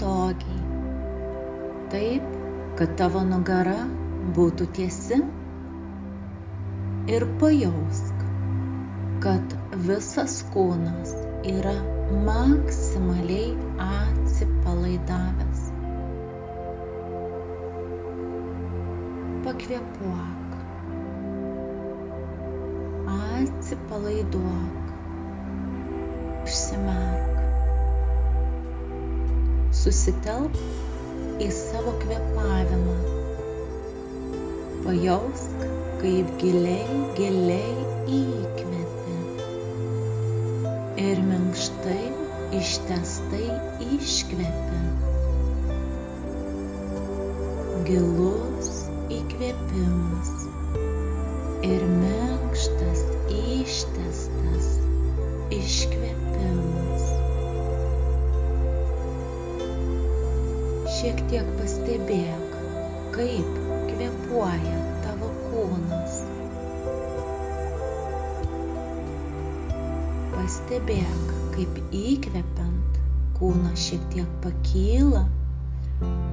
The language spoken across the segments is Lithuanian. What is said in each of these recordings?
patogiai, taip, kad tavo nugara būtų tiesi, ir pajausk, kad visas kūnas yra maksimaliai atsipalaidavęs. Pakvėpuok, atsipalaiduok, užsimerk, susitelk į savo kvėpavimą, pajausk, kaip giliai įkvėpi ir minkštai ištęstai iškvėpi. Gilus įkvėpimas ir minkštas ištęstas iškvėpimas. Šiek tiek pastebėk, kaip kvėpuoja tavo kūnas. Pastebėk, kaip įkvepiant kūnas šiek tiek pakyla,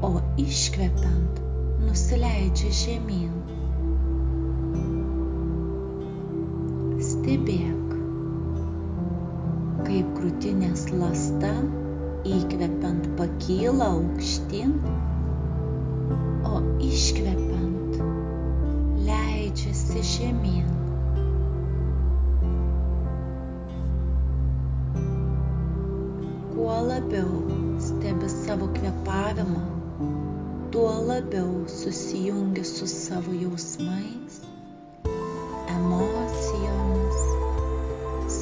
o iškvepiant nusileidžia žemyn. Stebėk, kaip krūtinės ląsta įkvepiant pakyla aukštyn, o iškvepiant leidžiasi žemyn. Kuo labiau stebi savo kvėpavimą, tuo labiau susijungi su savo jausmais, emocijomis,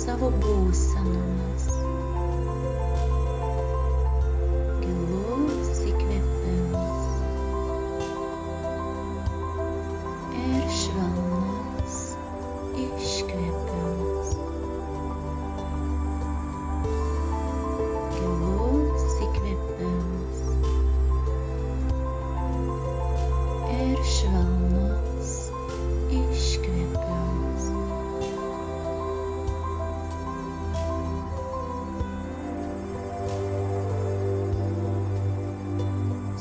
savo būsenomis. Gilus įkvėpimas ir švelnus iškvėpimas. Gilus įkvėpimas ir švelnus iškvėpimas.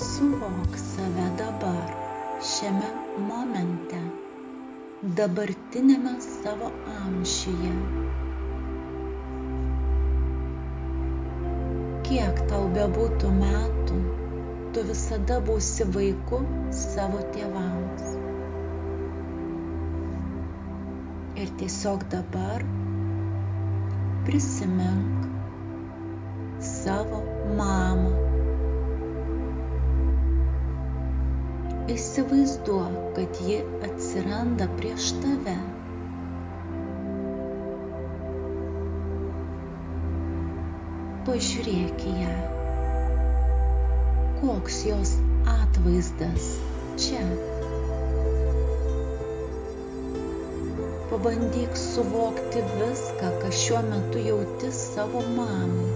Suvok save dabar, šiame momente, dabartinėme savo amžiuje. Kiek tau bebūtų metų, tu visada būsi vaiku savo tėvams. Ir tiesiog dabar prisimink savo mamą. Įsivaizduok, kad ji atsiranda prieš tave. Pažiūrėk į ją. Koks jos atvaizdas čia? Pabandyk suvokti viską, ką šiuo metu jauti savo mamai.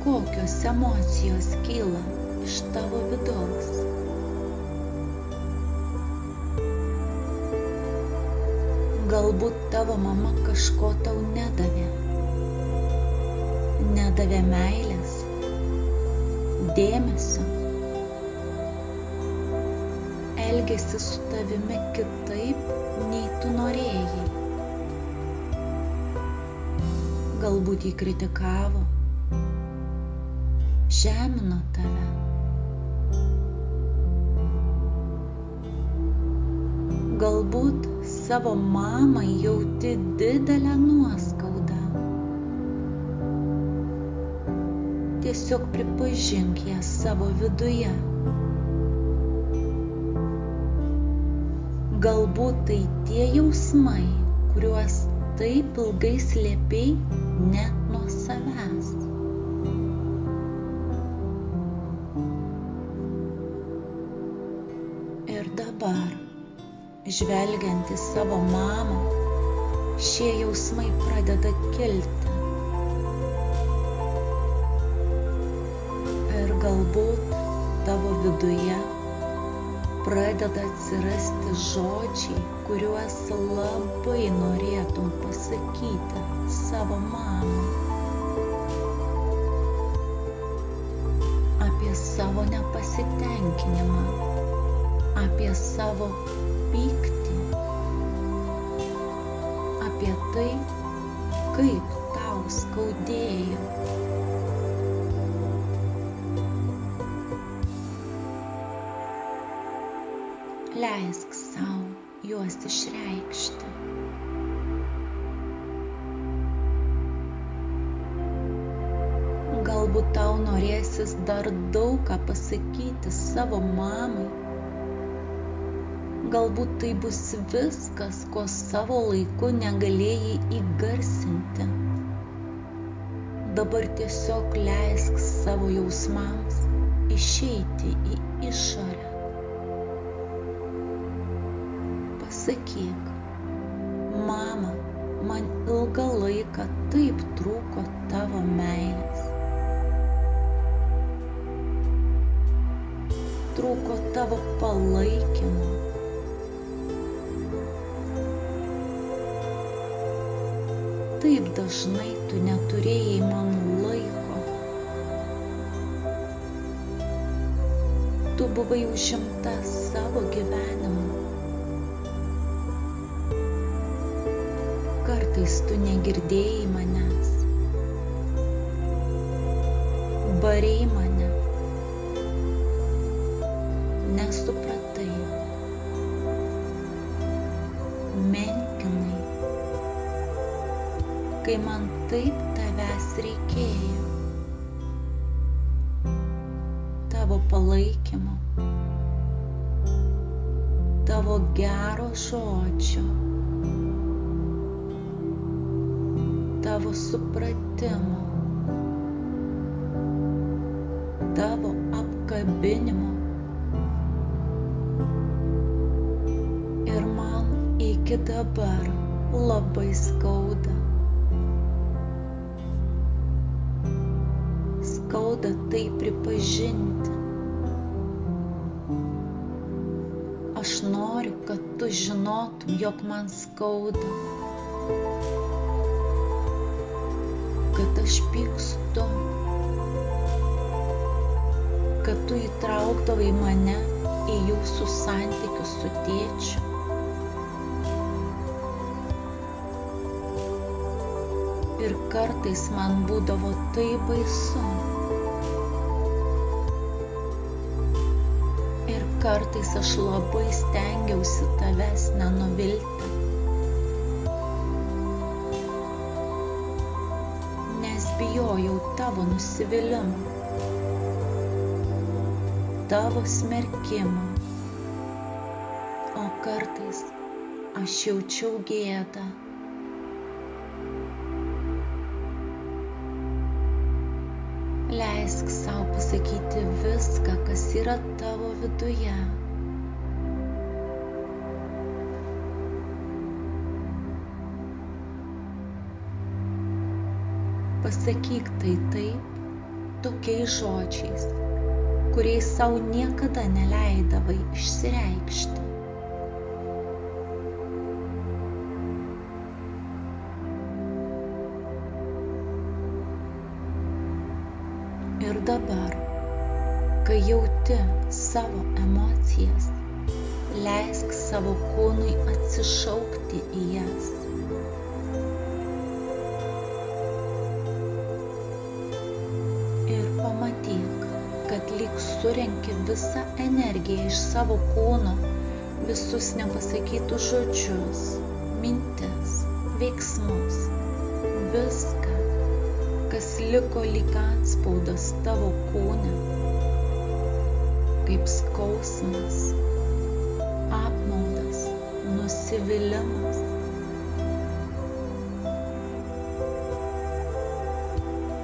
Kokios emocijos kyla iš tavo vidaus? Galbūt tavo mama kažko tau nedavė. Nedavė meilės, dėmesio. Elgėsi su tavimi kitaip, nei tu norėjai. Galbūt jį kritikavo, žemino tave. Galbūt savo mamai jauti didelę nuoskaudą. Tiesiog pripažink ją savo viduje. Galbūt tai tie jausmai, kuriuos taip ilgai slėpei net nuo savęs. Ir dabar, žvelgiant į savo mamą, šie jausmai pradeda kilti. Ir galbūt tavo viduje pradeda atsirasti žodžiai, kuriuos labai norėtum pasakyti savo mamai. pasitenkinimą, apie savo pyktį, apie tai, kaip tau skaudėjo. Leisk sau juos išreikšti. Galbūt tau norėsis dar daug ką pasakyti savo mamai. Galbūt tai bus viskas, ko savo laiku negalėjai įgarsinti. Dabar tiesiog leisk savo jausmams išeiti į išorę. Pasakyk, mama, man ilgą laiką taip trūko tavo meilės. Trūko tavo palaikymo. Taip dažnai tu neturėjai man laiko. Tu buvai užimta savo gyvenimu. Kartais tu negirdėjai manęs. Barei mane. Nesupratai. Menkinai. Kai man taip tavęs reikėjo. Tavo palaikymo. Tavo gero žodžio. Tavo supratimo. Tavo apkabinimo. Ir man iki dabar labai skauda. Skauda tai pripažinti. Aš noriu, kad tu žinotum, jog man skauda. Kad aš pykstu. Kad tu įtraukdavai mane į jūsų santykius su tėčiu. Ir kartais man būdavo taip baisu. Ir kartais aš labai stengiausi tavęs nenuvilti. Nes bijojau tavo nusivylimą. Tavo smerkimą. O kartais aš jaučiau gėdą. Leisk sau pasakyti viską, kas yra tavo viduje. Pasakyk tai taip, tokiais žodžiais, kuriais sau niekada neleidavai išsireikšti. Ir dabar, kai jauti savo emocijas, leisk savo kūnui atsišaukti į jas. Ir pamatyk, kad lyg surenki visą energiją iš savo kūno, visus nepasakytus žodžius, mintis, veiksmus, viską, kas liko lyg antspaudas tavo kūne, kaip skausmas, apmaudas, nusivylimas.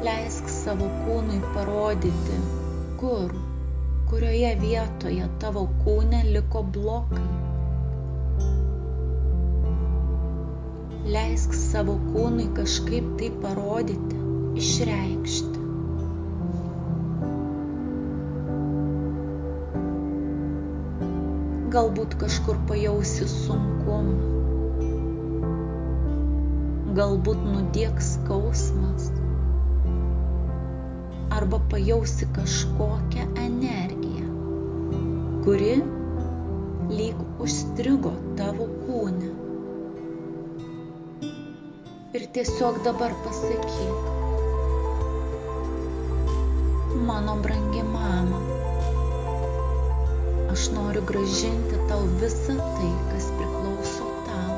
Leisk savo kūnui parodyti, kurioje vietoje tavo kūne liko blokai. Leisk savo kūnui kažkaip tai parodyti, išreikšti. Galbūt kažkur pajausi sunkumą. Galbūt nudiegs skausmas. Arba pajausi kažkokią energiją. kuri lyg užstrigo tavo kūne. Ir tiesiog dabar pasakyk: mano brangi mama, aš noriu grąžinti tau visą tai, kas priklauso tau.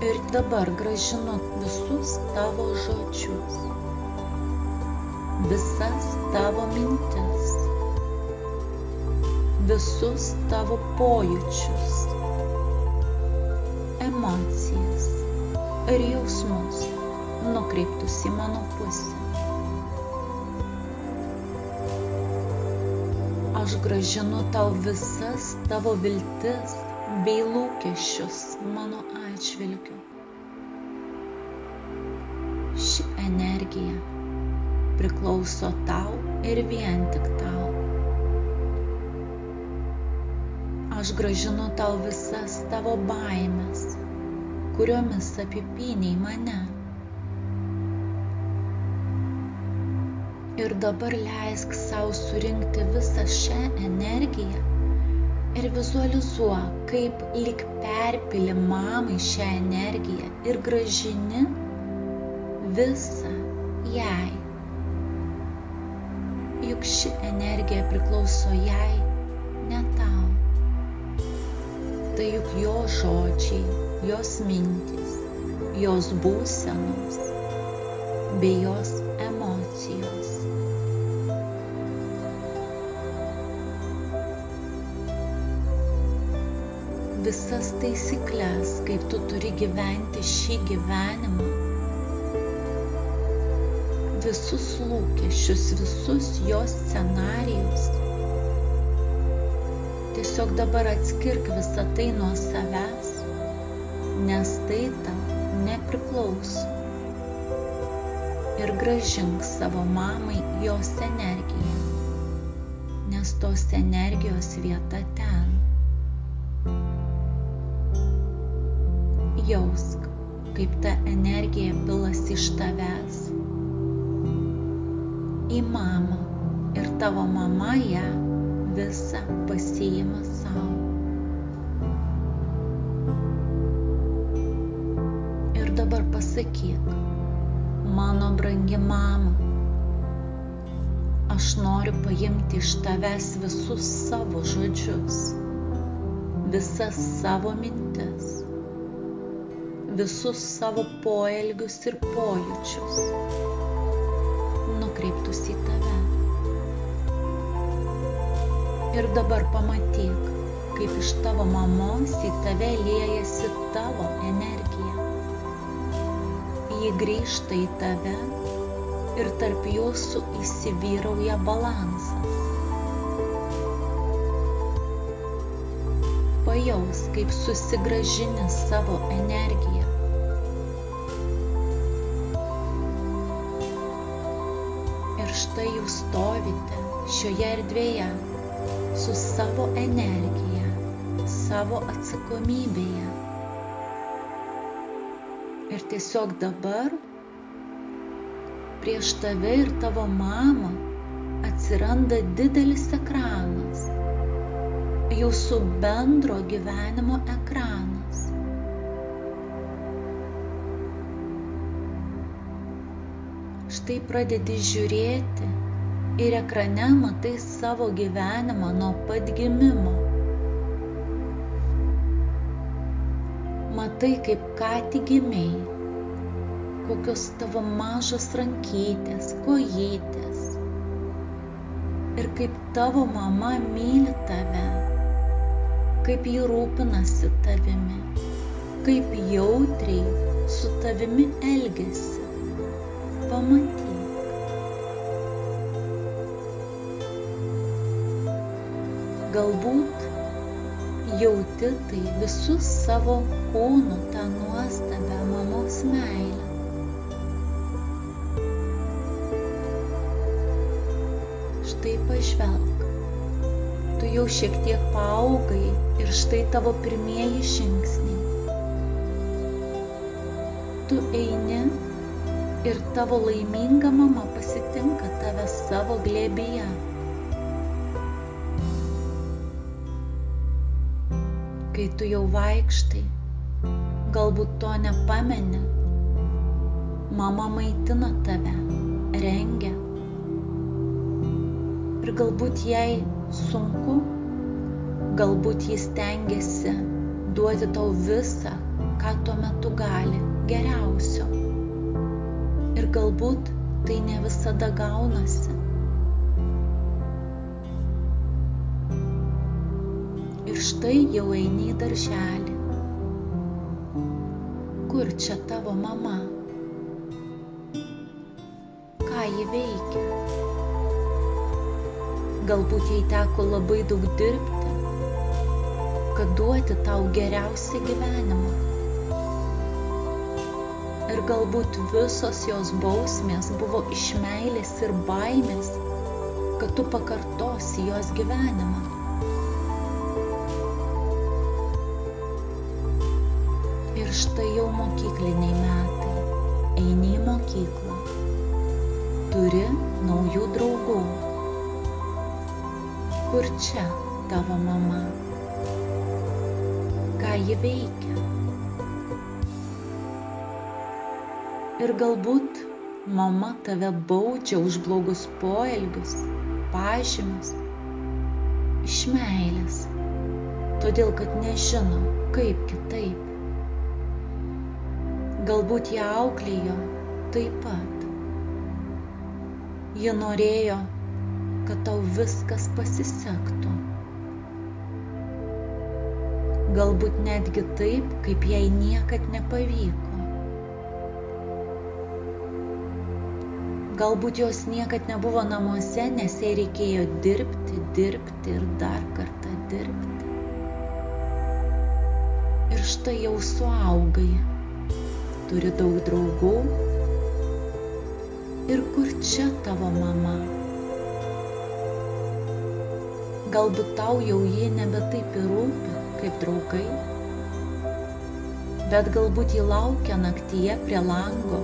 Ir dabar grąžinu visus tavo žodžius, visas tavo mintis, visus tavo pojūčius, emocijas ir jausmus nukreiptus į mano pusę. Aš grąžinu tau visas tavo viltis bei lūkesčius mano atžvilgiu. Ši energija priklauso tau ir vien tik tau. Aš grąžinu tau visas tavo baimes, kuriomis apipynei mane. Ir dabar leisk sau surinkti visą šią energiją ir vizualizuok, kaip lyg perpili mamai šią energiją ir grąžini visą jai. Juk ši energija priklauso jai, ne tau. Tai juk jo žodžiai, jos mintys, jos būsenos bei jos emocijos. Visas taisyklės, kaip tu turi gyventi šį gyvenimą, visus lūkesčius, visus jos scenarijus. Tiesiog dabar atskirk visą tai nuo savęs, nes tai tau nepriklauso. Ir grąžink savo mamai jos energiją, nes tos energijos vieta ten. Jausk, kaip ta energija pilasi iš tavęs į mamą ir tavo mama ją visą pasiima savo. Ir dabar pasakyk: mano brangi mama, aš noriu paimti iš tavęs visus savo žodžius, visas savo mintis, visus savo poelgius ir pojūčius, nukreiptus į tave. Ir dabar pamatyk, kaip iš tavo mamos į tave liejasi tavo energija. Ji grįžta į tave ir tarp jūsų įsivyrauja balansas. Pajaus, kaip susigrąžini savo energiją. Ir štai jūs stovite šioje erdvėje su savo energija, savo atsakomybėje. Ir tiesiog dabar prieš tave ir tavo mamą atsiranda didelis ekranas, jūsų bendro gyvenimo ekranas. Štai pradedi žiūrėti ir ekrane matai savo gyvenimą nuo pat gimimo. Matai, kaip ką tik gimei, kokios tavo mažos rankytės, kojytės. Ir kaip tavo mama myli tave, kaip ji rūpinasi tavimi, kaip jautriai su tavimi elgiasi. Pamatyk. Galbūt jauti tai visus savo kūnu tą nuostabią mamos meilę. Štai pažvelk, tu jau šiek tiek paaugai ir štai tavo pirmieji žingsniai. Tu eini ir tavo laiminga mama pasitinka tave savo glėbyje. kai tu jau vaikštai, galbūt to nepameni, mama maitina tave, rengia. Ir galbūt jai sunku, galbūt jis stengiasi duoti tau visą, ką tuo metu gali, geriausio. Ir galbūt tai ne visada gaunasi. Ir štai jau eini į darželį. Kur čia tavo mama? Ką ji veikia? Galbūt jai teko labai daug dirbti, kad duoti tau geriausią gyvenimą. Ir galbūt visos jos bausmės buvo iš meilės ir baimės, kad tu pakartosi jos gyvenimą. Ir štai jau mokykliniai metai, eini į mokyklą, turi naujų draugų. Kur čia tavo mama? Ką ji veikia? Ir galbūt mama tave baudžia už blogus poelgius, pažymius, iš meilės, todėl kad nežino, kaip kitaip. Galbūt ją auklėjo taip pat. Ji norėjo, kad tau viskas pasisektų. Galbūt netgi taip, kaip jai niekad nepavyko. Galbūt jos niekad nebuvo namuose, nes jai reikėjo dirbti ir dar kartą dirbti. Ir štai jau suaugai, turi daug draugų. Ir kur čia tavo mama? Galbūt tau jau ji nebe taip ir rūpi, kaip draugai, bet galbūt ji laukia naktyje prie lango,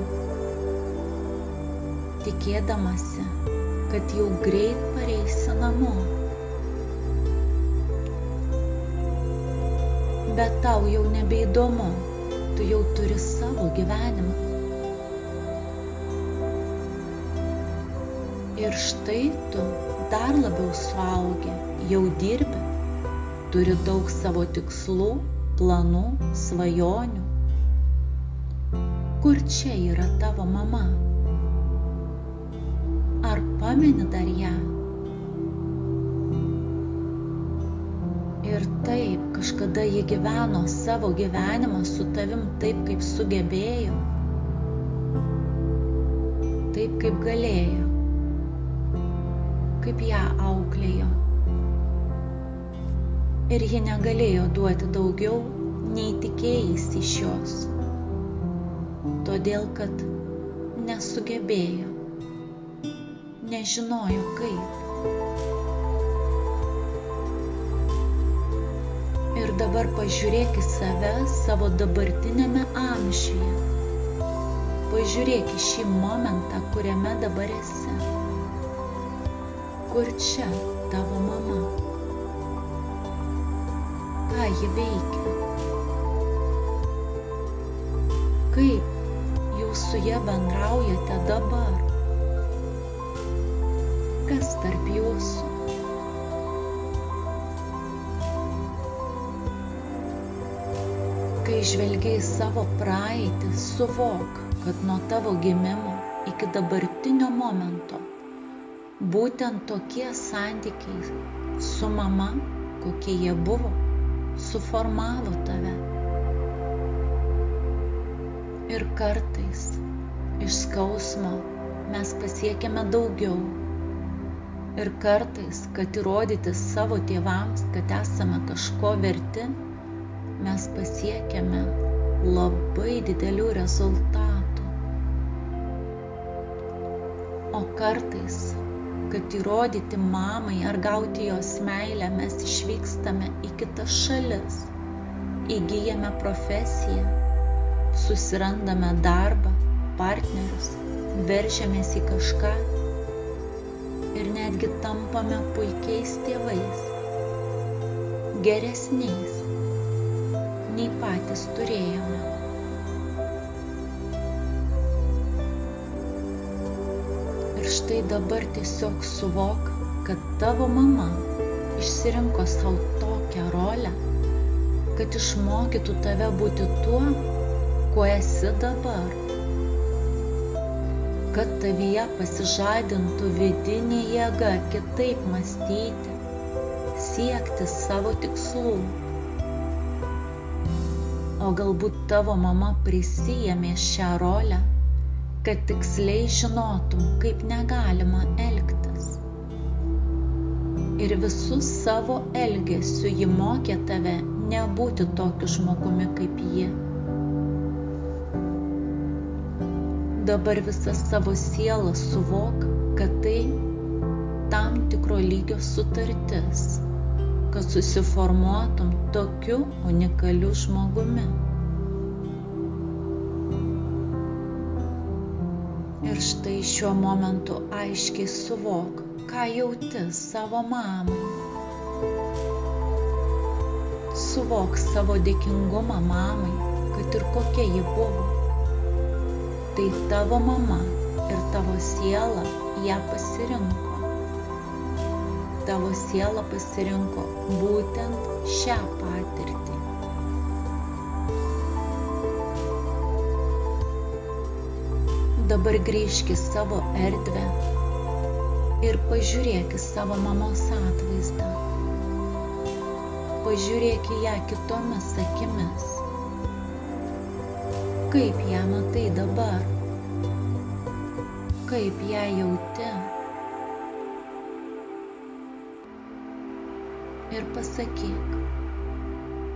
tikėdamasi, kad jau greit pareisi namo. Bet tau jau nebeįdomu, tu jau turi savo gyvenimą. Ir štai tu dar labiau suaugi, jau dirbi, turi daug savo tikslų, planų, svajonių. Kur čia yra tavo mama? Ar pameni dar ją? Ir taip, kažkada ji gyveno savo gyvenimą su tavim taip, kaip sugebėjo, taip, kaip galėjo, kaip ją auklėjo. Ir ji negalėjo duoti daugiau, nei tikėjaisi iš jos, todėl kad nesugebėjo, nežinojo kaip. Ir dabar pažiūrėk į save savo dabartinėme amžiuje. Pažiūrėk į šį momentą, kuriame dabar esi. Kur čia tavo mama? Ką ji veikia? Kaip jūs su ja bendraujate dabar? Kas tarp jūsų? Kai žvelgiai savo praeitį, suvok, kad nuo tavo gimimo iki dabartinio momento būtent tokie santykiai su mama, kokie jie buvo, suformavo tave. Ir kartais iš skausmo mes pasiekiame daugiau. Ir kartais, kad įrodyti savo tėvams, kad esame kažko verti, mes pasiekiame labai didelių rezultatų. O kartais, kad įrodyti mamai ar gauti jos meilę, mes išvykstame į kitas šalis, įgyjame profesiją, susirandame darbą, partnerius, veržiamės į kažką ir netgi tampame puikiais tėvais, geresniais, nei patys turėjome. Ir štai dabar tiesiog suvok, kad tavo mama išsirinko savo tokią rolę, kad išmokytų tave būti tuo, kuo esi dabar. Kad tavyje pasižadintų vidinė jėga kitaip mąstyti, siekti savo tikslų. O galbūt tavo mama prisiėmė šią rolę, kad tiksliai žinotum, kaip negalima elgtis. Ir visų savo elgesių ji mokė tave nebūti tokiu žmogumi kaip ji. Dabar visą savo sielą suvok, kad tai tam tikro lygio sutartis, kad susiformuotum tokiu unikaliu žmogumi. Ir štai šiuo momentu aiškiai suvok, ką jauti savo mamai. Suvok savo dėkingumą mamai, kad ir kokia ji buvo. Tai tavo mama ir tavo siela ją pasirinko. Tavo siela pasirinko būtent šią patirtį. Dabar grįžk į savo erdvę ir pažiūrėk į savo mamos atvaizdą. Pažiūrėk į ją kitomis akimis. Kaip ją matai dabar? Kaip ją jauti? Ir pasakyk,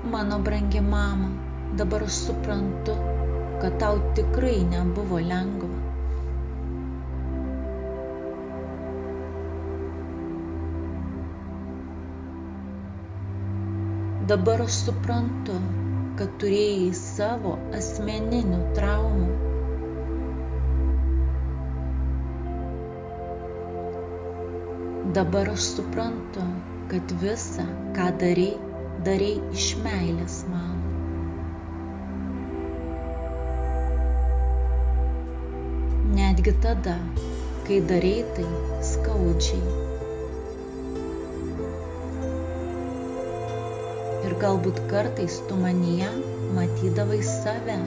mano brangi mama, dabar aš suprantu, kad tau tikrai nebuvo lengva. Dabar aš suprantu, kad turėjai savo asmeninių traumų. Dabar aš suprantu, kad visa, ką darei iš meilės man. Netgi tada, kai darei tai skaudžiai. Ir galbūt kartais tu manyje matydavai save.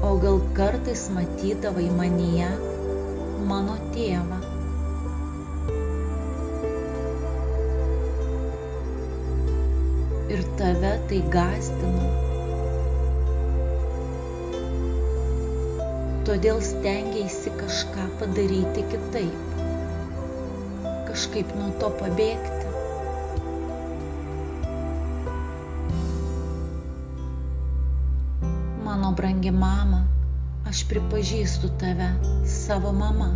O gal kartais matydavai manyje mano tėvą. Ir tave tai gąsdino. Todėl stengiaisi kažką padaryti kitaip. Kažkaip nuo to pabėgti. Mano brangi mama, aš pripažįstu tave savo mama.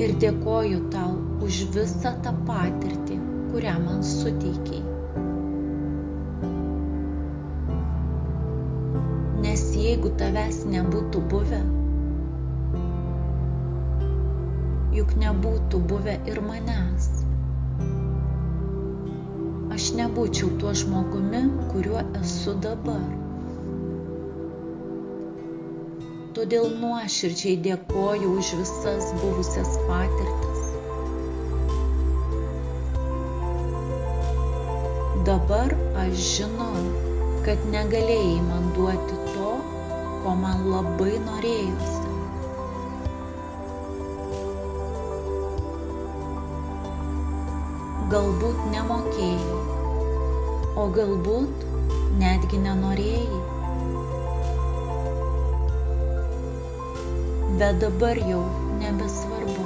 Ir dėkoju tau už visą tą patirtį, kurią man suteikei. Nes jeigu tavęs nebūtų buvę, juk nebūtų buvę ir manęs. Aš nebūčiau tuo žmogumi, kuriuo esu dabar. Todėl nuoširdžiai dėkoju už visas buvusias patirtis. Dabar aš žinau, kad negalėjai man duoti to, ko man labai norėjosi. Galbūt nemokėjai, o galbūt netgi nenorėjai. Bet dabar jau nebesvarbu.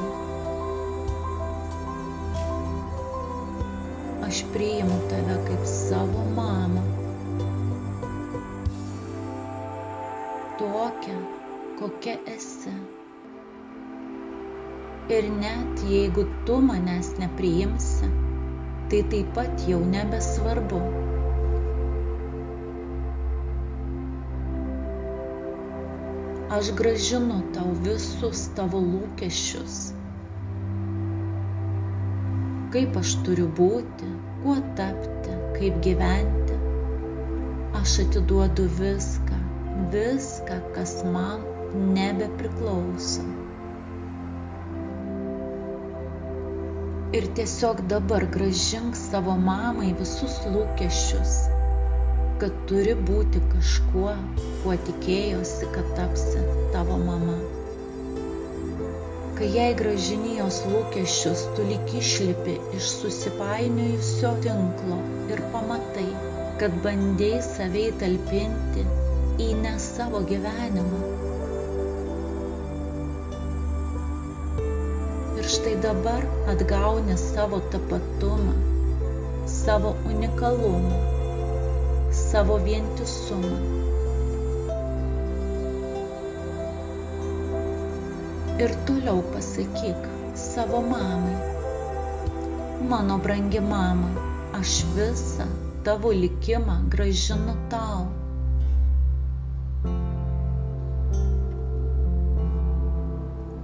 Aš priimu tave kaip savo mamą. Tokią, kokia esi. Ir net jeigu tu manęs nepriimsi, tai taip pat jau nebesvarbu. Aš grąžinu tau visus tavo lūkesčius. kaip aš turiu būti, kuo tapti, kaip gyventi. Aš atiduodu viską, kas man nebepriklauso. Ir tiesiog dabar grąžink savo mamai visus lūkesčius, kad turi būti kažkuo, kuo tikėjosi, kad tapsi tavo mama. Kai jai grąžini jos lūkesčius, tu lyg išlipi iš susipainiojusio tinklo ir pamatai, kad bandei save įtalpinti į ne savo gyvenimą. Ir štai dabar atgauni savo tapatumą, savo unikalumą, savo vientisumą. Ir toliau pasakyk savo mamai: mano brangi mama, aš visą tavo likimą grąžinu tau.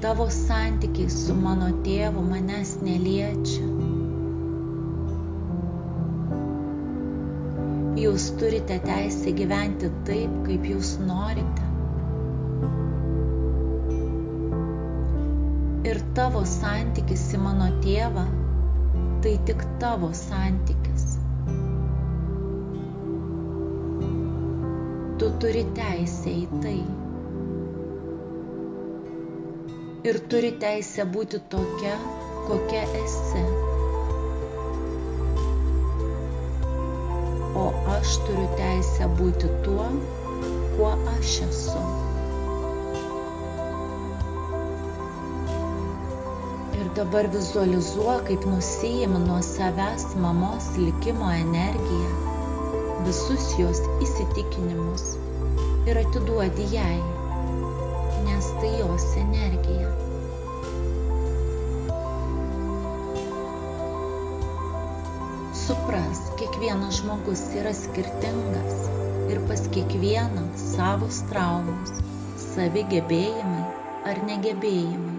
Tavo santykiai su mano tėvu manęs neliečia. Jūs turite teisę gyventi taip, kaip jūs norite. Ir tavo santykis į mano tėvą, tai tik tavo santykis. Tu turi teisę į tai. Ir turi teisę būti tokia, kokia esi. O aš turiu teisę būti tuo, kuo aš esu. Ir dabar vizualizuok, kaip nusiimi nuo savęs mamos likimo energiją, visus jos įsitikinimus ir atiduodi jai, nes tai jos energija. Supras, kiekvienas žmogus yra skirtingas ir pas kiekvieną savos traumos, savi gebėjimai ar negebėjimai.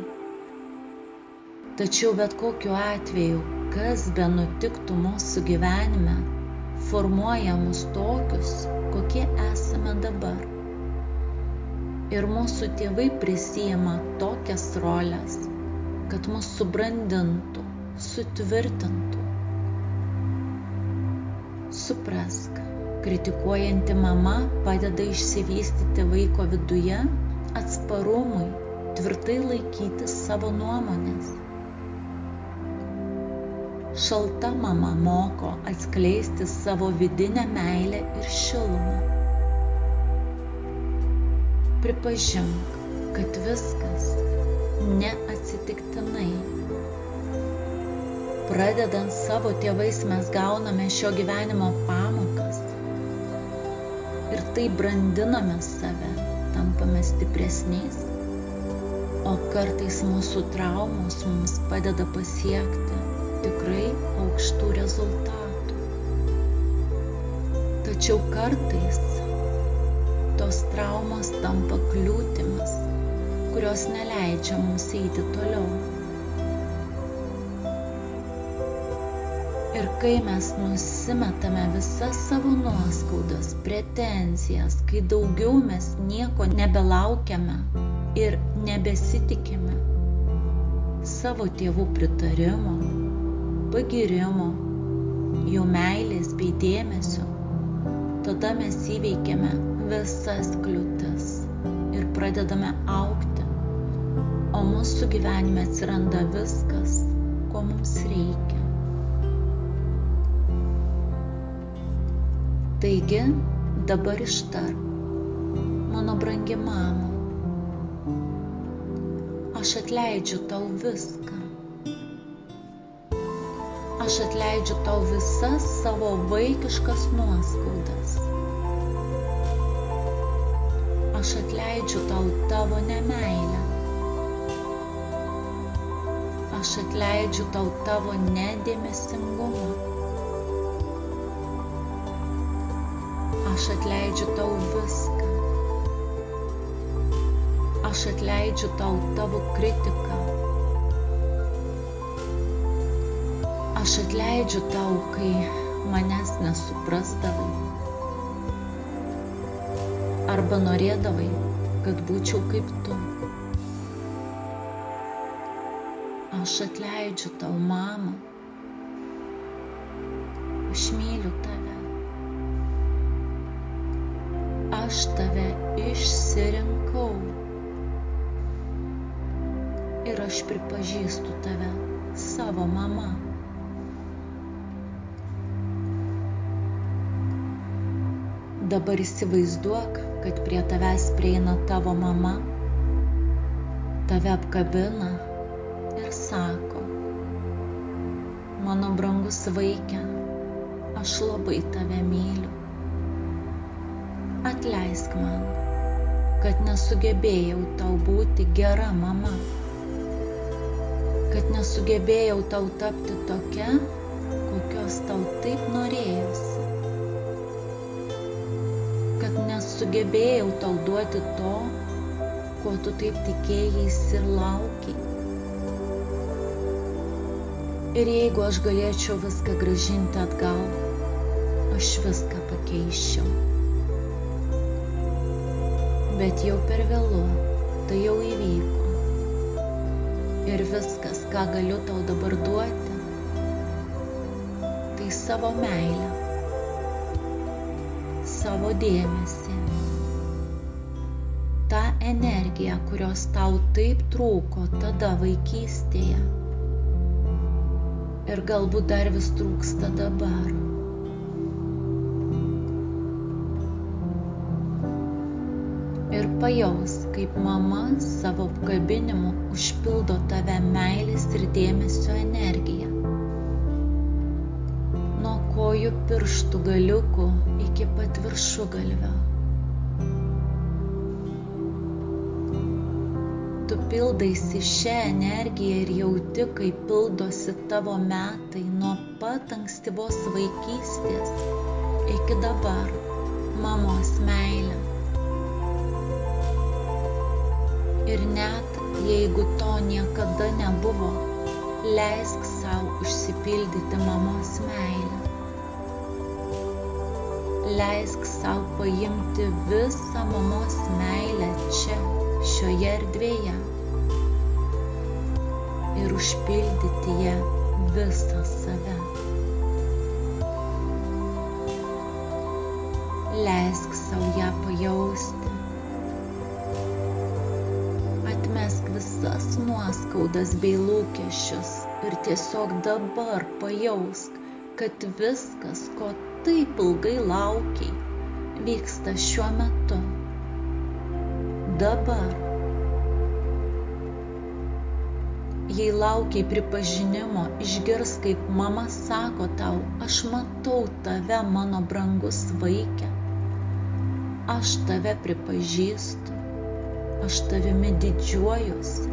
Tačiau bet kokiu atveju, kas be nutiktų mūsų gyvenime, formuoja mus tokius, kokie esame dabar. Ir mūsų tėvai prisiima tokias roles, kad mus subrandintų, sutvirtintų. Suprask, kritikuojanti mama padeda išsivystyti vaiko viduje atsparumui, tvirtai laikytis savo nuomonės. Šalta mama moko atskleisti savo vidinę meilę ir šilumą. Pripažink, kad viskas neatsitiktinai. Pradedant savo tėvais mes gauname šio gyvenimo pamokas ir taip brandiname save, tampame stipresniais, o kartais mūsų traumos mums padeda pasiekti tikrai aukštų rezultatų. Tačiau kartais tos traumos tampa kliūtimis, kurios neleidžia mums eiti toliau. Ir kai mes nusimetame visas savo nuoskaudas, pretenzijas, kai daugiau mes nieko nebelaukiame ir nebesitikime savo tėvų pritarimo, pagirimo, jų meilės bei dėmesio, tada mes įveikiame visas kliūtis ir pradedame augti, o mūsų gyvenime atsiranda viskas, ko mums reikia. Taigi, dabar ištark, mano brangi mama, aš atleidžiu tau viską. Aš atleidžiu tau visas savo vaikiškas nuoskaudas. Aš atleidžiu tau tavo nemeilę. Aš atleidžiu tau tavo nedėmesingumą. Aš atleidžiu tau viską. Aš atleidžiu tau tavo kritiką. Aš atleidžiu tau, kai manęs nesuprasdavai. Arba norėdavai, kad būčiau kaip tu. Aš atleidžiu tau, mama. Aš myliu tave. Aš tave išsirinkau. Ir aš pripažįstu tave savo mama. Dabar įsivaizduok, kad prie tavęs prieina tavo mama, tave apkabina ir sako: mano brangus vaike, aš labai tave myliu. Atleisk man, kad nesugebėjau tau būti gera mama, kad nesugebėjau tau tapti tokia, kokios tau taip norėjosi, kad nesugebėjau tau duoti to, ko tu taip tikėjaisi ir laukiai. Ir jeigu aš galėčiau viską grąžinti atgal, aš viską pakeiščiau. Bet jau per vėlu, tai jau įvyko. Ir viskas, ką galiu tau dabar duoti, tai savo meilę, savo dėmesį, tą energiją, kurios tau taip trūko tada vaikystėje ir galbūt dar vis trūksta dabar. Ir pajaus, kaip mama savo apkabinimu užpildo tave meilės ir dėmesio energiją. Nuo kojų pirštų galiukų iki pat viršugalvio. Tu pildaisi šią energiją ir jauti, kaip pildosi tavo metai nuo pat ankstyvos vaikystės iki dabar mamos meilė. Ir net jeigu to niekada nebuvo, leisk sau užsipildyti mamos meilę. Leisk sau paimti visą mamos meilę čia, šioje erdvėje ir užpildyti ją visą save. Leisk sau ją pajausti. Atmesk visas nuoskaudas bei lūkesčius ir tiesiog dabar pajausk, kad viskas, ko taip ilgai laukiai, vyksta šiuo metu. Dabar. Jei laukiai pripažinimo, išgirs, kaip mama sako tau: aš matau tave, mano brangus vaike. Aš tave pripažįstu. Aš tavimi didžiuojuosi.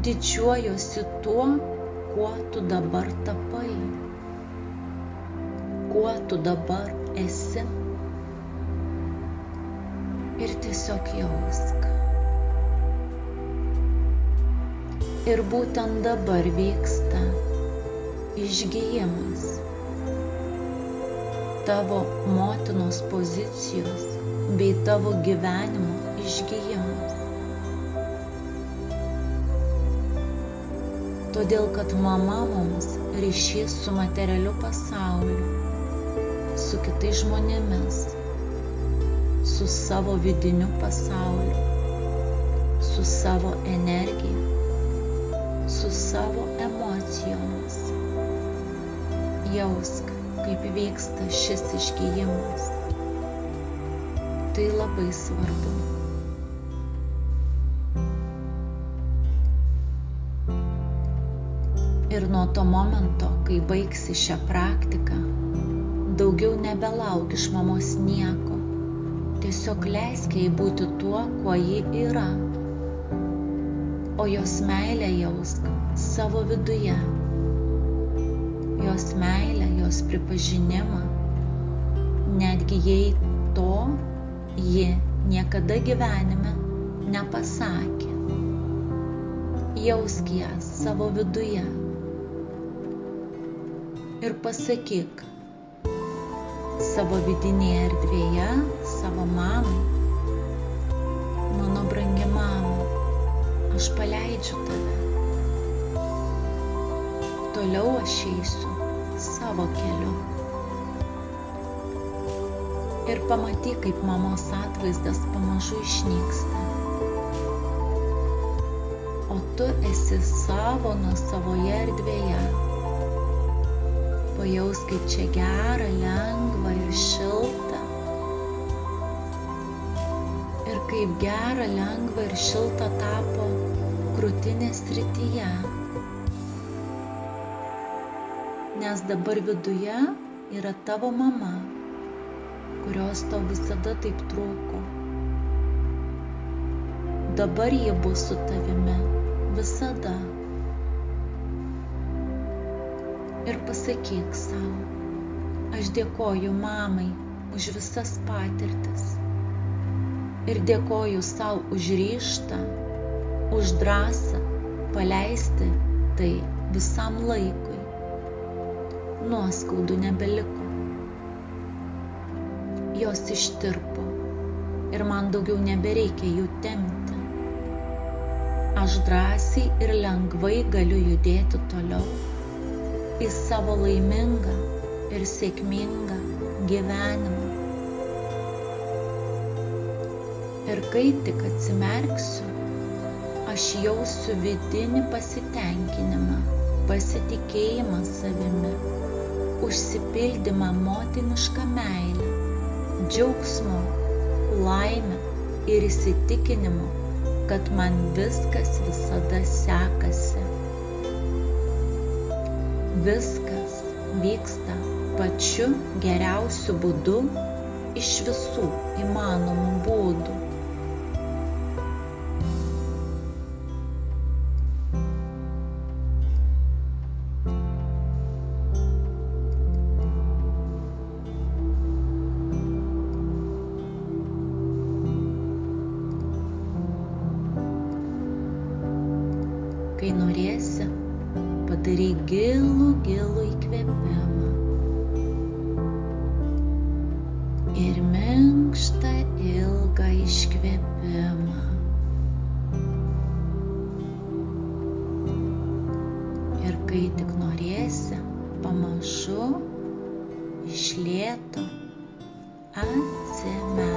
Didžiuojuosi tuo, kuo tu dabar tapai. Kuo tu dabar esi. Ir tiesiog jausk. Ir būtent dabar vyksta išgijimas. Tavo motinos pozicijos bei tavo gyvenimo išgijimas. Todėl, kad mama mums ryšys su materialiu pasauliu, su kitais žmonėmis, su savo vidiniu pasauliu, su savo energija, su savo emocijomis. Jausk, kaip vyksta šis išgijimas. Tai labai svarbu. Ir nuo to momento, kai baigsi šią praktiką, daugiau nebelauk iš mamos nieko. Tiesiog leisk jai būti tuo, kuo ji yra. O jos meilę jausk savo viduje. Jos meilę, jos pripažinimą, netgi jei to ji niekada gyvenime nepasakė. Jausk ją savo viduje ir pasakyk savo vidinėje erdvėje, savo mamai: mano brangi mama, aš paleidžiu tave. Toliau aš eisiu savo keliu. Ir pamatyk, kaip mamos atvaizdas pamažu išnyksta. O tu esi savo nuosavoje erdvėje. Pajaus, kaip čia gera, lengva ir šilta. Ir kaip gera, lengva ir šilta tapo krūtinės srityje. Nes dabar viduje yra tavo mama, kurios tau visada taip trūko. Dabar ji bus su tavimi visada. Ir pasakyk sau: aš dėkoju mamai už visas patirtis. Ir dėkoju sau už ryžtą, už drąsą paleisti tai visam laikui. Nuoskaudų nebeliko. Jos ištirpo ir man daugiau nebereikia jų tempti. Aš drąsiai ir lengvai galiu judėti toliau į savo laimingą ir sėkmingą gyvenimą. Ir kai tik atsimerksiu, aš jausiu vidinį pasitenkinimą, pasitikėjimą savimi, užsipildymą motinišką meilę, džiaugsmo, laimę ir įsitikinimu, kad man viskas visada sekasi. Viskas vyksta pačiu geriausiu būdu iš visų įmanomų būdų. Kai norėsi, padaryk gilų įkvėpimą ir minkštą ilgą iškvėpimą. Ir kai tik norėsi, pamažu, iš lėto atsimerk.